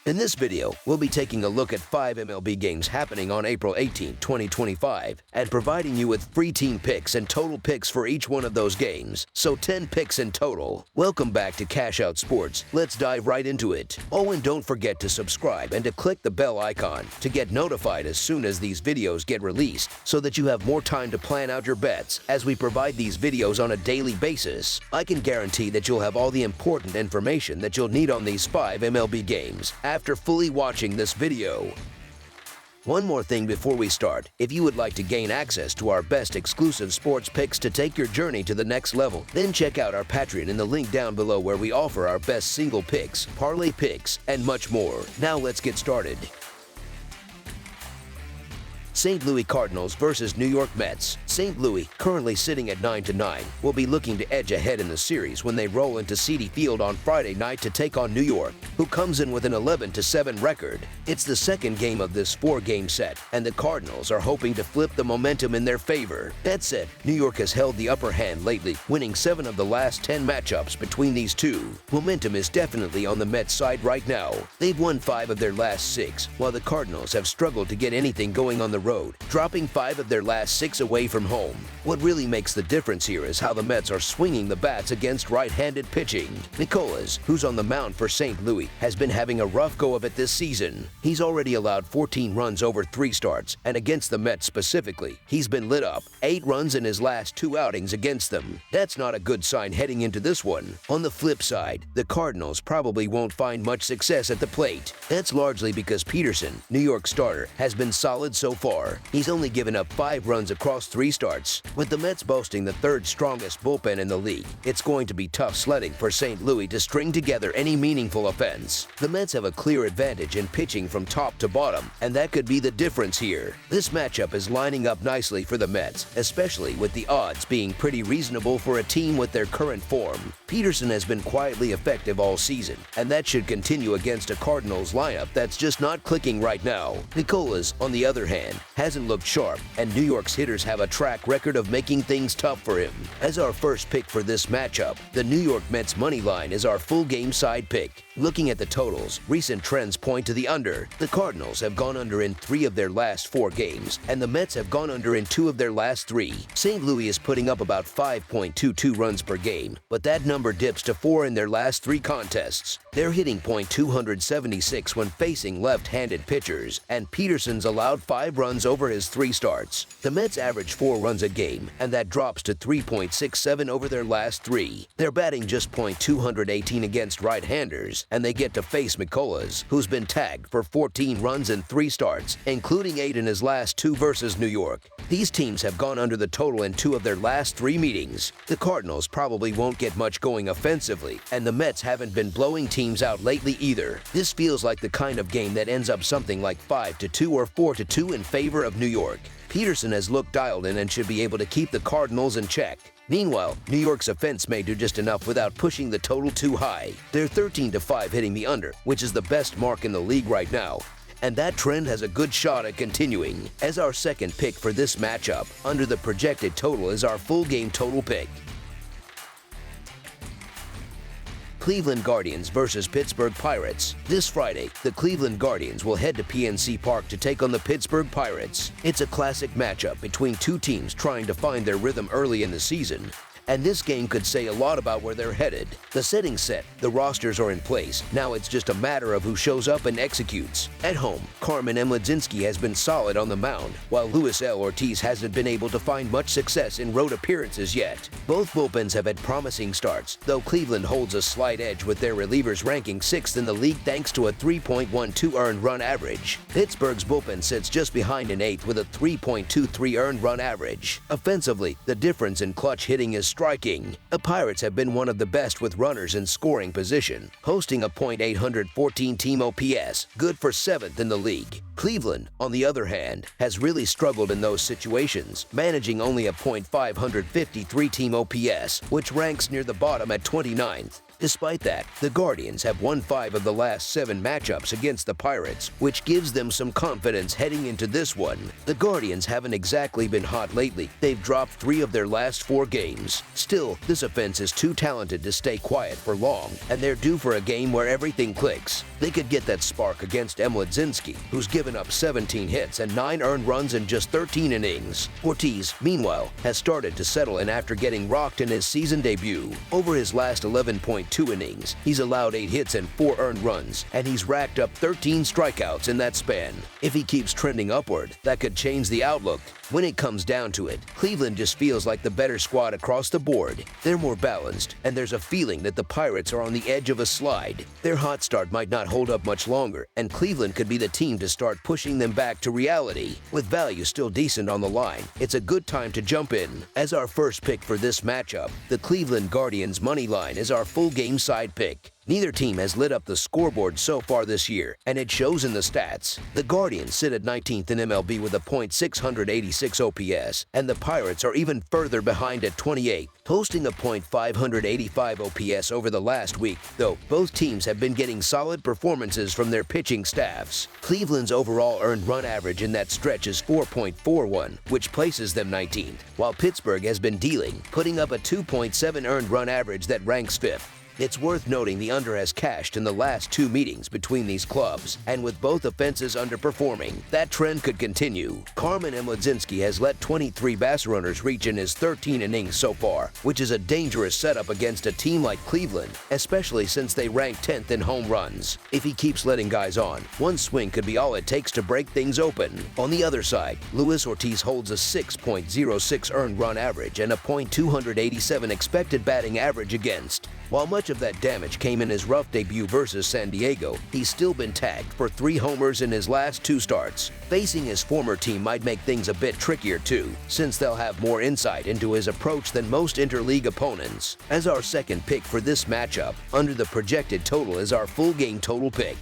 In this video, we'll be taking a look at 5 MLB games happening on April 18, 2025, and providing you with free team picks and total picks for each one of those games, so 10 picks in total. Welcome back to Cash Out Sports. Let's dive right into it. Oh, and don't forget to subscribe and to click the bell icon to get notified as soon as these videos get released, so that you have more time to plan out your bets as we provide these videos on a daily basis. I can guarantee that you'll have all the important information that you'll need on these 5 MLB games after fully watching this video. One more thing before we start. If you would like to gain access to our best exclusive sports picks to take your journey to the next level, then check out our Patreon in the link down below, where we offer our best single picks, parlay picks, and much more. Now let's get started. St. Louis Cardinals versus New York Mets. St. Louis, currently sitting at 9-9, will be looking to edge ahead in the series when they roll into Citi Field on Friday night to take on New York, who comes in with an 11-7 record. It's the second game of this 4-game set, and the Cardinals are hoping to flip the momentum in their favor. That said, New York has held the upper hand lately, winning 7 of the last 10 matchups between these two. Momentum is definitely on the Mets side right now. They've won 5 of their last 6, while the Cardinals have struggled to get anything going on the road, dropping 5 of their last 6 away from home. What really makes the difference here is how the Mets are swinging the bats against right-handed pitching. Nicolas, who's on the mound for St. Louis, has been having a rough go of it this season. He's already allowed 14 runs over 3 starts, and against the Mets specifically, he's been lit up 8 runs in his last 2 outings against them. That's not a good sign heading into this one. On the flip side, the Cardinals probably won't find much success at the plate. That's largely because Peterson, New York starter, has been solid so far. He's only given up 5 runs across 3 starts. With the Mets boasting the 3rd strongest bullpen in the league, it's going to be tough sledding for St. Louis to string together any meaningful offense. The Mets have a clear advantage in pitching from top to bottom, and that could be the difference here. This matchup is lining up nicely for the Mets, especially with the odds being pretty reasonable for a team with their current form. Peterson has been quietly effective all season, and that should continue against a Cardinals lineup that's just not clicking right now. Nicolas, on the other hand, hasn't looked sharp, and New York's hitters have a track record of making things tough for him. As our first pick for this matchup, the New York Mets money line is our full game side pick. Looking at the totals, recent trends point to the under. The Cardinals have gone under in 3 of their last 4 games, and the Mets have gone under in 2 of their last 3. St. Louis is putting up about 5.22 runs per game, but that number dips to 4 in their last 3 contests. They're hitting .276 when facing left-handed pitchers, and Peterson's allowed 5 runs over his 3 starts. The Mets average 4 runs a game, and that drops to 3.67 over their last 3. They're batting just .218 against right-handers, and they get to face Nicolas, who's been tagged for 14 runs in 3 starts, including 8 in his last 2 versus New York. These teams have gone under the total in 2 of their last 3 meetings. The Cardinals probably won't get much going offensively, and the Mets haven't been blowing teams out lately either. This feels like the kind of game that ends up something like 5-2 or 4-2 in favor of New York. Peterson has looked dialed in and should be able to keep the Cardinals in check. Meanwhile, New York's offense may do just enough without pushing the total too high. They're 13-5 hitting the under, which is the best mark in the league right now, and that trend has a good shot at continuing. As our second pick for this matchup, under the projected total is our full game total pick. Cleveland Guardians versus Pittsburgh Pirates. This Friday, the Cleveland Guardians will head to PNC Park to take on the Pittsburgh Pirates. It's a classic matchup between 2 teams trying to find their rhythm early in the season, and this game could say a lot about where they're headed. The setting's set, the rosters are in place. Now it's just a matter of who shows up and executes. At home, Carmen Mlodzinski has been solid on the mound, while Luis L. Ortiz hasn't been able to find much success in road appearances yet. Both bullpens have had promising starts, though Cleveland holds a slight edge with their relievers ranking 6th in the league thanks to a 3.12 earned run average. Pittsburgh's bullpen sits just behind in 8th with a 3.23 earned run average. Offensively, the difference in clutch hitting is striking. The Pirates have been one of the best with runners in scoring position, posting a .814 team OPS, good for 7th in the league. Cleveland, on the other hand, has really struggled in those situations, managing only a .553 team OPS, which ranks near the bottom at 29th. Despite that, the Guardians have won 5 of the last 7 matchups against the Pirates, which gives them some confidence heading into this one. The Guardians haven't exactly been hot lately. They've dropped 3 of their last 4 games. Still, this offense is too talented to stay quiet for long, and they're due for a game where everything clicks. They could get that spark against MLB, who's given up 17 hits and 9 earned runs in just 13 innings. Ortiz, meanwhile, has started to settle in after getting rocked in his season debut. Over his last 11.2 innings, he's allowed 8 hits and 4 earned runs, and he's racked up 13 strikeouts in that span. If he keeps trending upward, that could change the outlook. When it comes down to it, Cleveland just feels like the better squad across the board. They're more balanced, and there's a feeling that the Pirates are on the edge of a slide. Their hot start might not hold up much longer, and Cleveland could be the team to start pushing them back to reality. With value still decent on the line, it's a good time to jump in. As our first pick for this matchup, the Cleveland Guardians money line is our full game side pick. Neither team has lit up the scoreboard so far this year, and it shows in the stats. The Guardians sit at 19th in MLB with a .686 OPS, and the Pirates are even further behind at 28th, posting a .585 OPS over the last week, though both teams have been getting solid performances from their pitching staffs. Cleveland's overall earned run average in that stretch is 4.41, which places them 19th, while Pittsburgh has been dealing, putting up a 2.7 earned run average that ranks 5th. It's worth noting the under has cashed in the last 2 meetings between these clubs, and with both offenses underperforming, that trend could continue. Carmen Mlodzinski has let 23 base runners reach in his 13 innings so far, which is a dangerous setup against a team like Cleveland, especially since they rank 10th in home runs. If he keeps letting guys on, one swing could be all it takes to break things open. On the other side, Luis Ortiz holds a 6.06 earned run average and a .287 expected batting average against. While much of that damage came in his rough debut versus San Diego, he's still been tagged for 3 homers in his last 2 starts. Facing his former team might make things a bit trickier too, since they'll have more insight into his approach than most interleague opponents. As our second pick for this matchup, under the projected total is our full game total pick.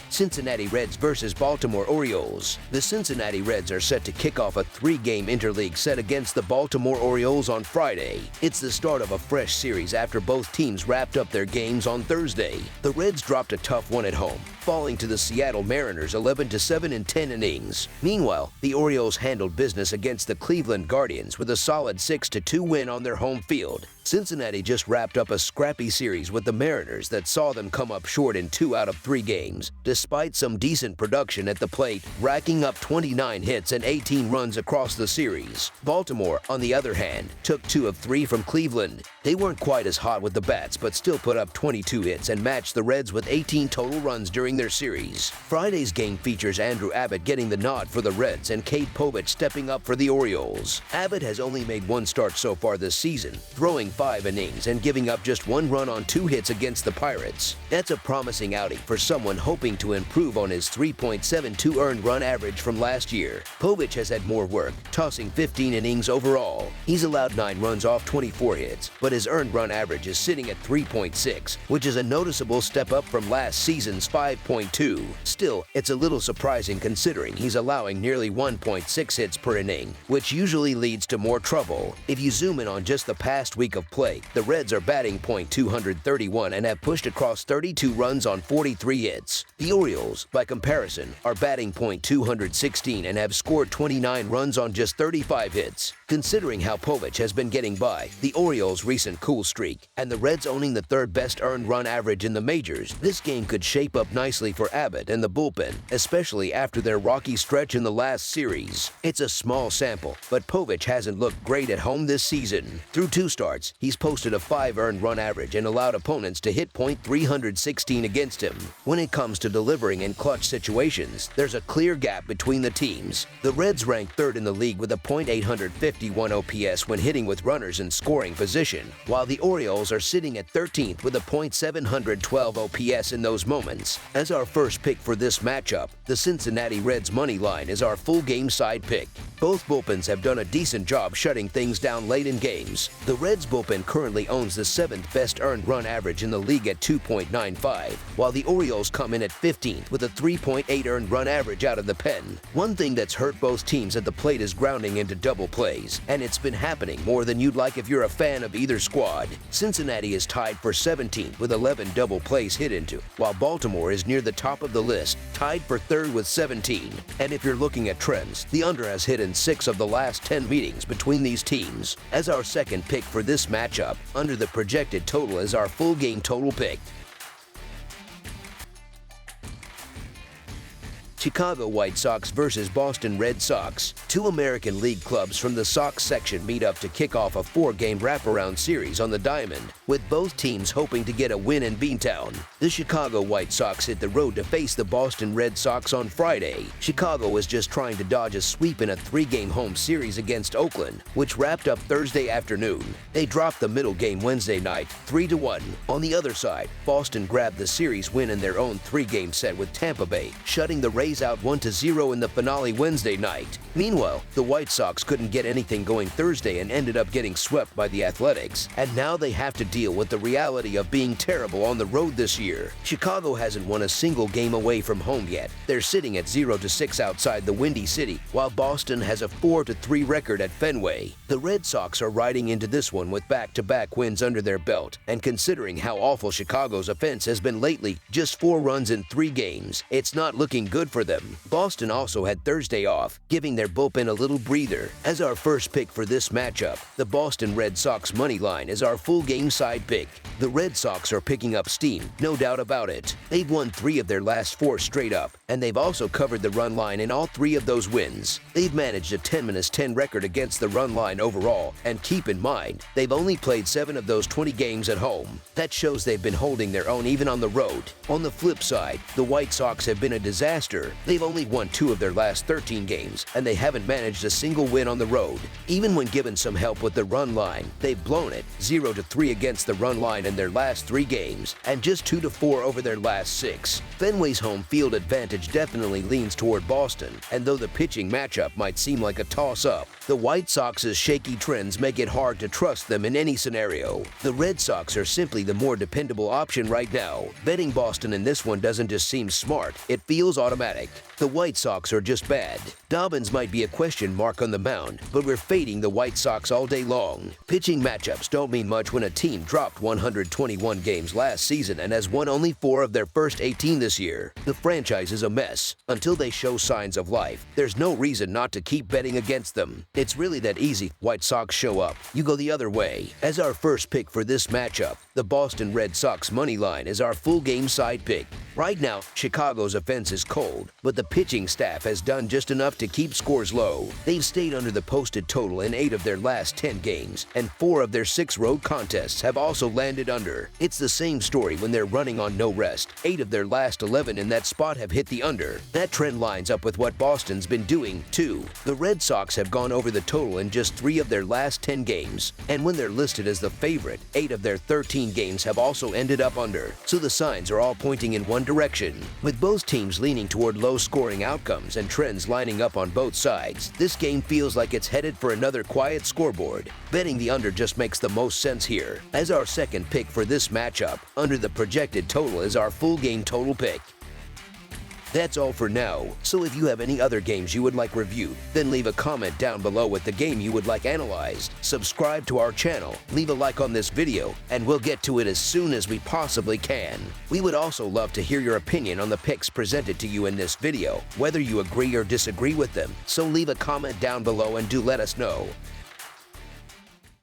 Cincinnati Reds versus Baltimore Orioles. The Cincinnati Reds are set to kick off a 3-game interleague set against the Baltimore Orioles on Friday. It's the start of a fresh series after both teams wrapped up their games on Thursday. The Reds dropped a tough one at home, falling to the Seattle Mariners 11-7 in 10 innings. Meanwhile, the Orioles handled business against the Cleveland Guardians with a solid 6-2 win on their home field. Cincinnati just wrapped up a scrappy series with the Mariners that saw them come up short in 2 out of 3 games, despite some decent production at the plate, racking up 29 hits and 18 runs across the series. Baltimore, on the other hand, took 2 of 3 from Cleveland. They weren't quite as hot with the bats, but still put up 22 hits and matched the Reds with 18 total runs during their series. Friday's game features Andrew Abbott getting the nod for the Reds and Cade Povich stepping up for the Orioles. Abbott has only made 1 start so far this season, throwing 5 innings and giving up just 1 run on 2 hits against the Pirates. That's a promising outing for someone hoping to improve on his 3.72 earned run average from last year. Povich has had more work, tossing 15 innings overall. He's allowed 9 runs off 24 hits, but his earned run average is sitting at 3.6, which is a noticeable step up from last season's 5.2. Still, it's a little surprising considering he's allowing nearly 1.6 hits per inning, which usually leads to more trouble. If you zoom in on just the past week of play, the Reds are batting .231 and have pushed across 32 runs on 43 hits. The Orioles, by comparison, are batting .216 and have scored 29 runs on just 35 hits. Considering how Povich has been getting by, the Orioles' recent cool streak, and the Reds owning the 3rd best earned run average in the majors, this game could shape up nicely for Abbott and the bullpen, especially after their rocky stretch in the last series. It's a small sample, but Povich hasn't looked great at home this season. Through 2 starts, he's posted a 5 earned run average and allowed opponents to hit .316 against him. When it comes to delivering in clutch situations, there's a clear gap between the teams. The Reds rank 3rd in the league with a .851 OPS when hitting with runners in scoring position, while the Orioles are sitting at 13th with a .712 OPS in those moments. As our first pick for this matchup, the Cincinnati Reds money line is our full game side pick. Both bullpens have done a decent job shutting things down late in games. The Reds bullpen currently owns the 7th best earned run average in the league at 2.95, while the Orioles come in at 15th with a 3.8 earned run average out of the pen. One thing that's hurt both teams at the plate is grounding into double plays. series, and it's been happening more than you'd like if you're a fan of either squad. Cincinnati is tied for 17th with 11 double plays hit into, while Baltimore is near the top of the list, tied for third with 17. And if you're looking at trends, the under has hit in 6 of the last 10 meetings between these teams. As our second pick for this matchup, under the projected total is our full game total pick. Chicago White Sox versus Boston Red Sox. Two American League clubs from the Sox section meet up to kick off a 4-game wraparound series on the diamond, with both teams hoping to get a win in Beantown. The Chicago White Sox hit the road to face the Boston Red Sox on Friday. Chicago was just trying to dodge a sweep in a 3-game home series against Oakland, which wrapped up Thursday afternoon. They dropped the middle game Wednesday night, 3-1. On the other side, Boston grabbed the series win in their own 3-game set with Tampa Bay, shutting the Rays out 1-0 in the finale Wednesday night. Meanwhile, the White Sox couldn't get anything going Thursday and ended up getting swept by the Athletics, and now they have to deal with the reality of being terrible on the road this year. Chicago hasn't won a single game away from home yet. They're sitting at 0-6 outside the Windy City, while Boston has a 4-3 record at Fenway. The Red Sox are riding into this one with back-to-back wins under their belt, and considering how awful Chicago's offense has been lately, just 4 runs in 3 games, it's not looking good for them. Boston also had Thursday off, giving their bullpen a little breather. As our first pick for this matchup, the Boston Red Sox money line is our full game side pick. The Red Sox are picking up steam, no doubt about it. They've won 3 of their last 4 straight up, and they've also covered the run line in all 3 of those wins. They've managed a 10-10 record against the run line overall, and keep in mind, they've only played 7 of those 20 games at home. That shows they've been holding their own even on the road. On the flip side, the White Sox have been a disaster. They've only won 2 of their last 13 games, and they haven't managed a single win on the road. Even when given some help with the run line, they've blown it, 0-3 against the run line in their last 3 games, and just 2-4 over their last 6. Fenway's home field advantage definitely leans toward Boston, and though the pitching matchup might seem like a toss-up, the White Sox's shaky trends make it hard to trust them in any scenario. The Red Sox are simply the more dependable option right now. Betting Boston in this one doesn't just seem smart, it feels automatic. The White Sox are just bad. Dobbins might be a question mark on the mound, but we're fading the White Sox all day long. Pitching matchups don't mean much when a team dropped 121 games last season and has won only 4 of their first 18 this year. The franchise is a mess. Until they show signs of life, there's no reason not to keep betting against them. It's really that easy. White Sox show up, you go the other way. As our first pick for this matchup, the Boston Red Sox money line is our full game side pick. Right now, Chicago's offense is cold, but the pitching staff has done just enough to keep scores low. They've stayed under the posted total in 8 of their last 10 games, and 4 of their 6 road contests have also landed under. It's the same story when they're running on no rest. 8 of their last 11 in that spot have hit the under. That trend lines up with what Boston's been doing, too. The Red Sox have gone over the total in just 3 of their last 10 games, and when they're listed as the favorite, 8 of their 13 games have also ended up under. So the signs are all pointing in one direction. With both teams leaning toward low-scoring outcomes and trends lining up on both sides, this game feels like it's headed for another quiet scoreboard. Betting the under just makes the most sense here. As our second pick for this matchup, under the projected total is our full game total pick. That's all for now, so if you have any other games you would like reviewed, then leave a comment down below with the game you would like analyzed. Subscribe to our channel, leave a like on this video, and we'll get to it as soon as we possibly can. We would also love to hear your opinion on the picks presented to you in this video, whether you agree or disagree with them, so leave a comment down below and do let us know.